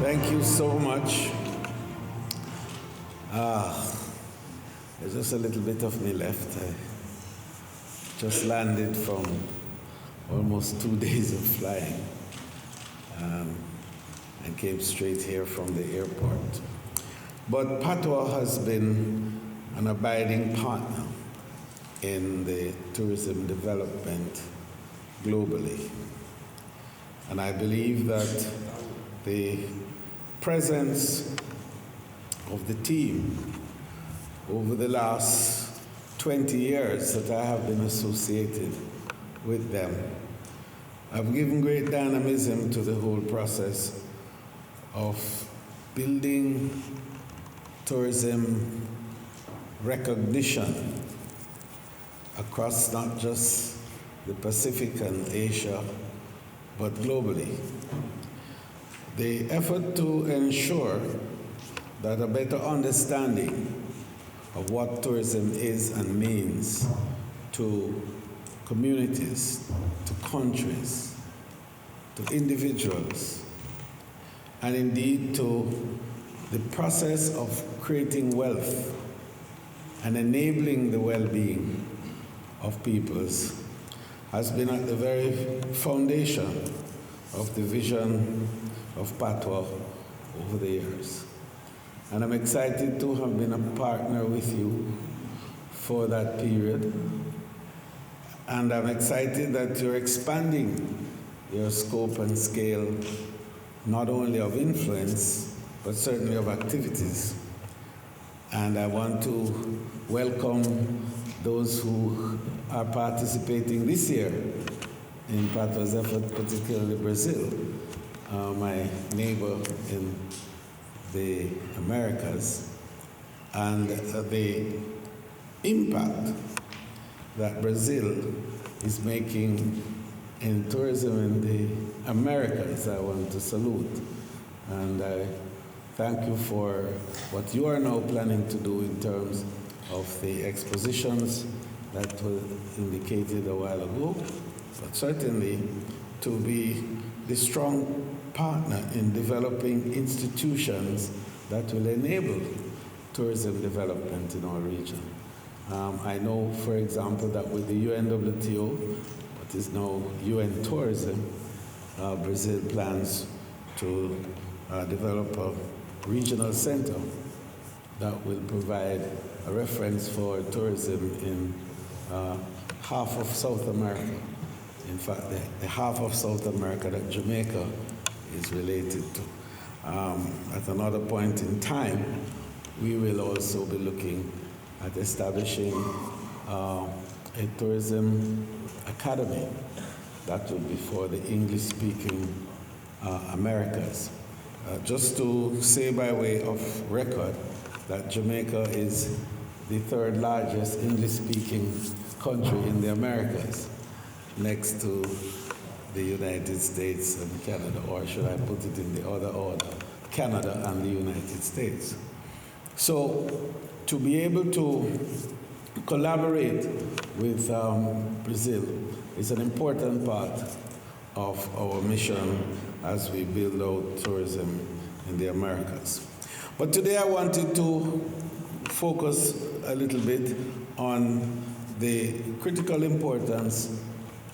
Thank you so much. There's just a little bit of me left. I just landed from almost 2 days of flying and came straight here from the airport. But Patois has been an abiding partner in the tourism development globally. And I believe that the presence of the team over the last 20 years that I have been associated with them have given great dynamism to the whole process of building tourism recognition across not just the Pacific and Asia, but globally. The effort to ensure that a better understanding of what tourism is and means to communities, to countries, to individuals, and indeed to the process of creating wealth and enabling the well-being of peoples has been at the very foundation of the vision of Patois over the years. And I'm excited to have been a partner with you for that period. And I'm excited that you're expanding your scope and scale, not only of influence, but certainly of activities. And I want to welcome those who are participating this year in Patois' effort, particularly Brazil, my neighbor in the Americas, and the impact that Brazil is making in tourism in the Americas. I want to salute, and I thank you for what you are now planning to do in terms of the expositions that were indicated a while ago, but certainly to be the strong partner in developing institutions that will enable tourism development in our region. I know, for example, that with the UNWTO, what is now UN Tourism, Brazil plans to develop a regional center that will provide a reference for tourism in half of South America. In fact, the half of South America that Jamaica is related to. At another point in time, we will also be looking at establishing a tourism academy that will be for the English-speaking Americas. Just to say by way of record that Jamaica is the third largest English-speaking country in the Americas, next to the United States and Canada, or should I put it in the other order, Canada and the United States. So to be able to collaborate with Brazil is an important part of our mission as we build out tourism in the Americas. But today I wanted to focus a little bit on the critical importance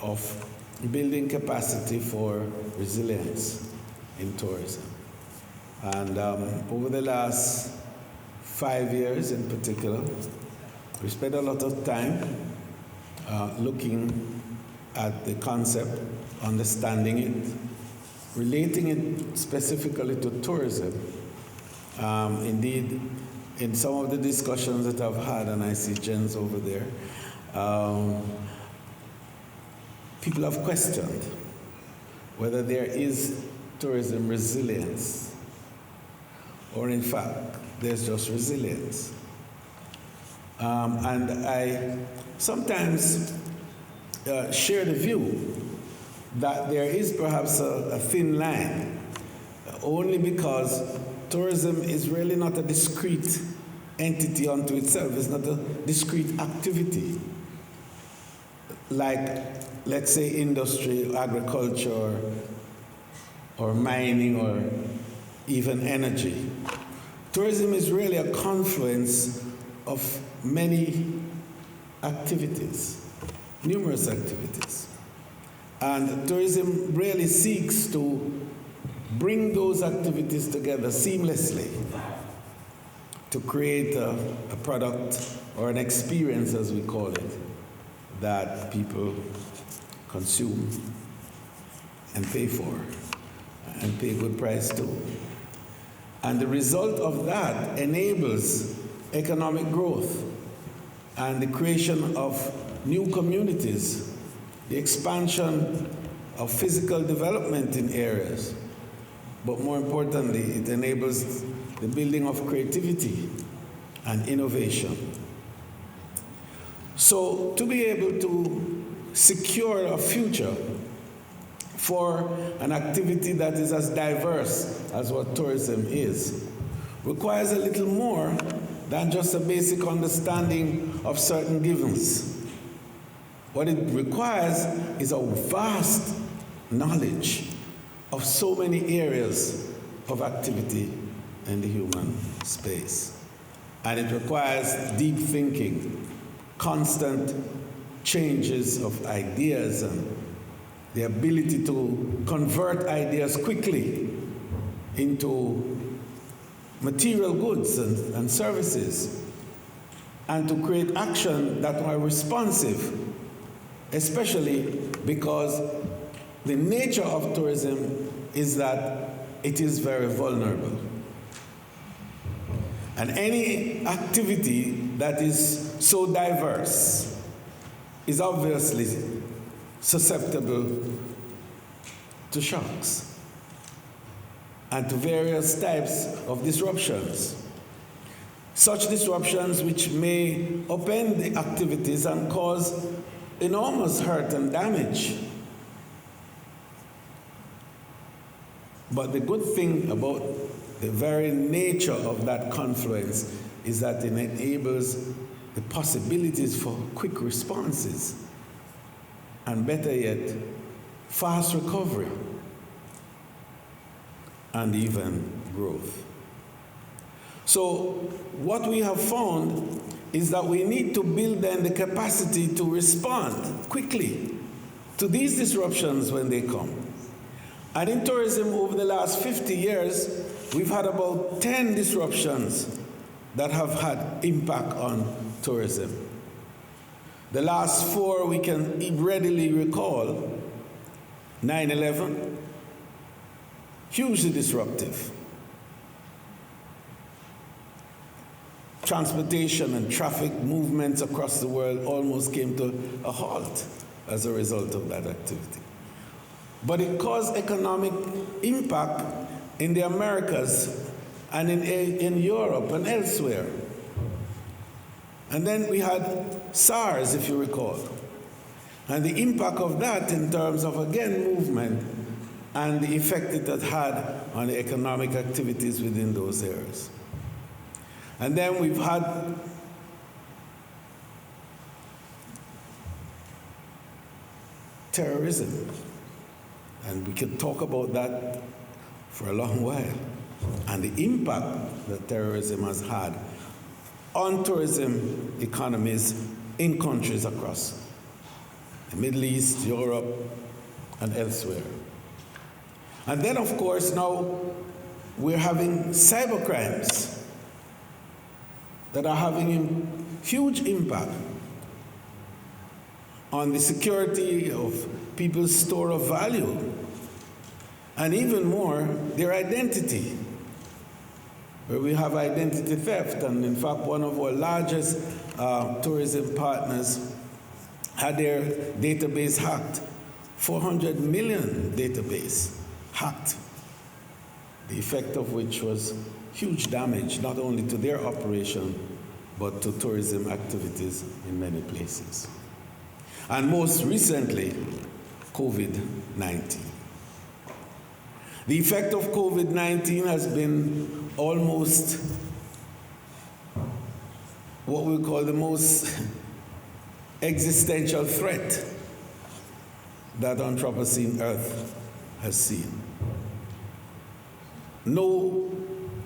of building capacity for resilience in tourism. And over the last 5 years in particular, we spent a lot of time looking at the concept, understanding it, relating it specifically to tourism. Indeed, in some of the discussions that I've had, and I see Jen's over there, people have questioned whether there is tourism resilience, or in fact, there's just resilience. And I sometimes share the view that there is perhaps a thin line, only because tourism is really not a discrete entity unto itself. It's not a discrete activity. Like, let's say, industry, agriculture, or mining, or even energy. Tourism is really a confluence of many activities, numerous activities. And tourism really seeks to bring those activities together seamlessly to create a product or an experience, as we call it, that people consume and pay for, and pay a good price too. And the result of that enables economic growth and the creation of new communities, the expansion of physical development in areas. But more importantly, it enables the building of creativity and innovation. So to be able to secure a future for an activity that is as diverse as what tourism is requires a little more than just a basic understanding of certain givens. What it requires is a vast knowledge of so many areas of activity in the human space. And it requires deep thinking, constant changes of ideas, and the ability to convert ideas quickly into material goods and services, and to create action that are responsive, especially because the nature of tourism is that it is very vulnerable. And any activity that is so diverse is obviously susceptible to shocks and to various types of disruptions. Such disruptions which may upend the activities and cause enormous hurt and damage. But the good thing about the very nature of that confluence is that it enables the possibilities for quick responses, and better yet, fast recovery and even growth. So what we have found is that we need to build then the capacity to respond quickly to these disruptions when they come. And in tourism, over the last 50 years, we've had about 10 disruptions that have had impact on tourism. The last 4 we can readily recall: 9/11, hugely disruptive. Transportation and traffic movements across the world almost came to a halt as a result of that activity. But it caused economic impact in the Americas and in Europe and elsewhere. And then we had SARS, if you recall, and the impact of that in terms of, again, movement and the effect it had on the economic activities within those areas. And then we've had terrorism, and we could talk about that for a long while, and the impact that terrorism has had on tourism economies in countries across the Middle East, Europe, and elsewhere. And then, of course, now we're having cybercrimes that are having huge impact on the security of people's store of value, and even more, their identity, where we have identity theft. And in fact, one of our largest tourism partners had their database hacked, 400 million database hacked, the effect of which was huge damage, not only to their operation, but to tourism activities in many places. And most recently, COVID-19. The effect of COVID-19 has been almost what we call the most existential threat that Anthropocene Earth has seen. No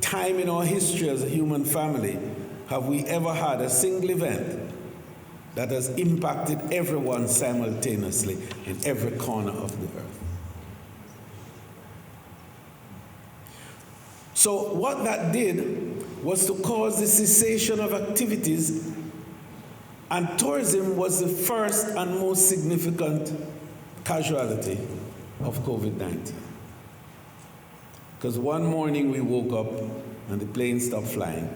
time in our history as a human family have we ever had a single event that has impacted everyone simultaneously in every corner of the earth. So what that did was to cause the cessation of activities, and tourism was the first and most significant casualty of COVID-19. Because one morning we woke up and the plane stopped flying.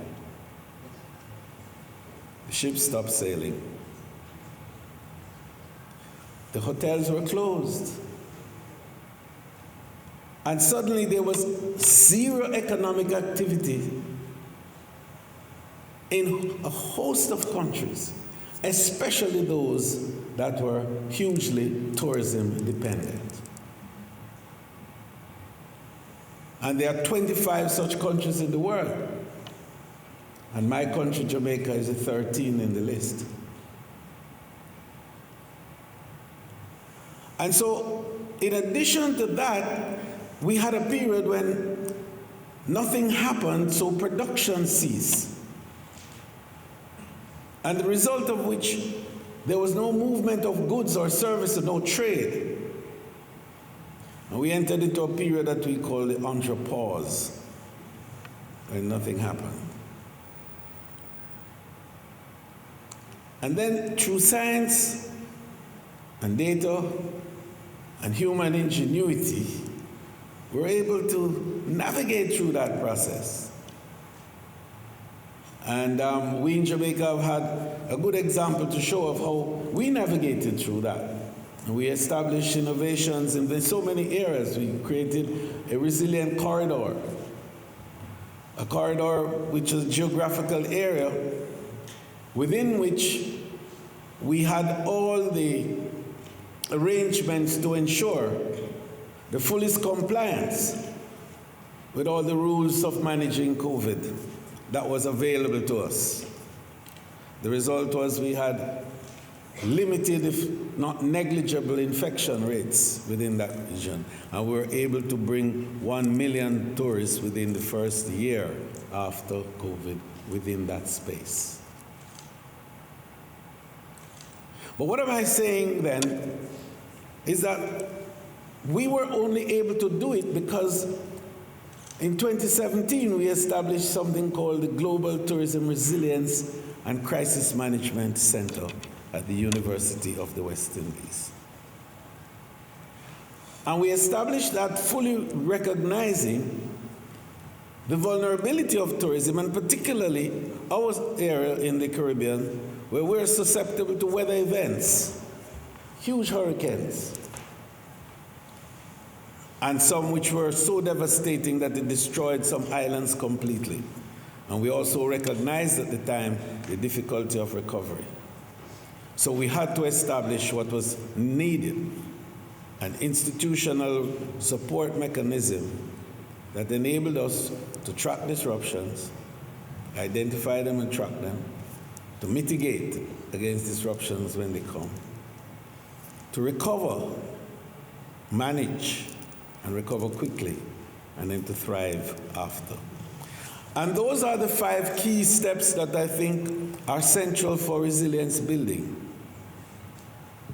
The ships stopped sailing. The hotels were closed. And suddenly there was zero economic activity in a host of countries, especially those that were hugely tourism dependent. And there are 25 such countries in the world. And my country, Jamaica, is the 13th in the list. And so, in addition to that, we had a period when nothing happened, so production ceased. And the result of which there was no movement of goods or services, no trade. And we entered into a period that we call the entrepause, when nothing happened. And then through science and data and human ingenuity, we're able to navigate through that process. And we in Jamaica have had a good example to show of how we navigated through that. And we established innovations in so many areas. We created a resilient corridor, a corridor which is a geographical area within which we had all the arrangements to ensure the fullest compliance with all the rules of managing COVID that was available to us. The result was we had limited, if not negligible, infection rates within that region. And we were able to bring 1 million tourists within the first year after COVID within that space. But what am I saying then is that we were only able to do it because in 2017 we established something called the Global Tourism Resilience and Crisis Management Center at the University of the West Indies. And we established that fully recognizing the vulnerability of tourism, and particularly our area in the Caribbean, where we're susceptible to weather events, huge hurricanes, and some which were so devastating that it destroyed some islands completely. And we also recognized at the time the difficulty of recovery. So we had to establish what was needed, an institutional support mechanism that enabled us to track disruptions, identify them and track them, to mitigate against disruptions when they come, to recover, manage, and recover quickly, and then to thrive after. And those are the 5 key steps that I think are central for resilience building.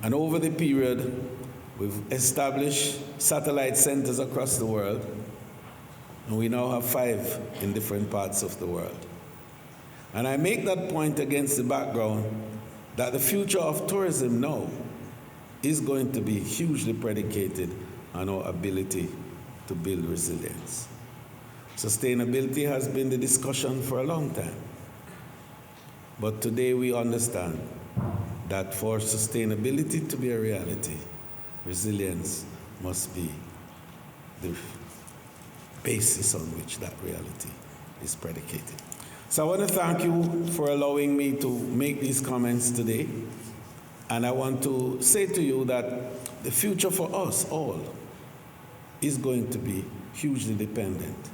And over the period, we've established satellite centers across the world, and we now have 5 in different parts of the world. And I make that point against the background that the future of tourism now is going to be hugely predicated on our ability to build resilience. Sustainability has been the discussion for a long time. But today we understand that for sustainability to be a reality, resilience must be the basis on which that reality is predicated. So I want to thank you for allowing me to make these comments today. And I want to say to you that the future for us all is going to be hugely dependent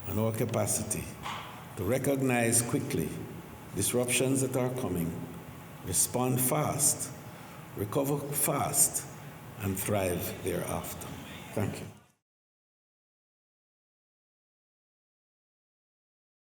on our capacity to recognize quickly disruptions that are coming, respond fast, recover fast, and thrive thereafter. Thank you.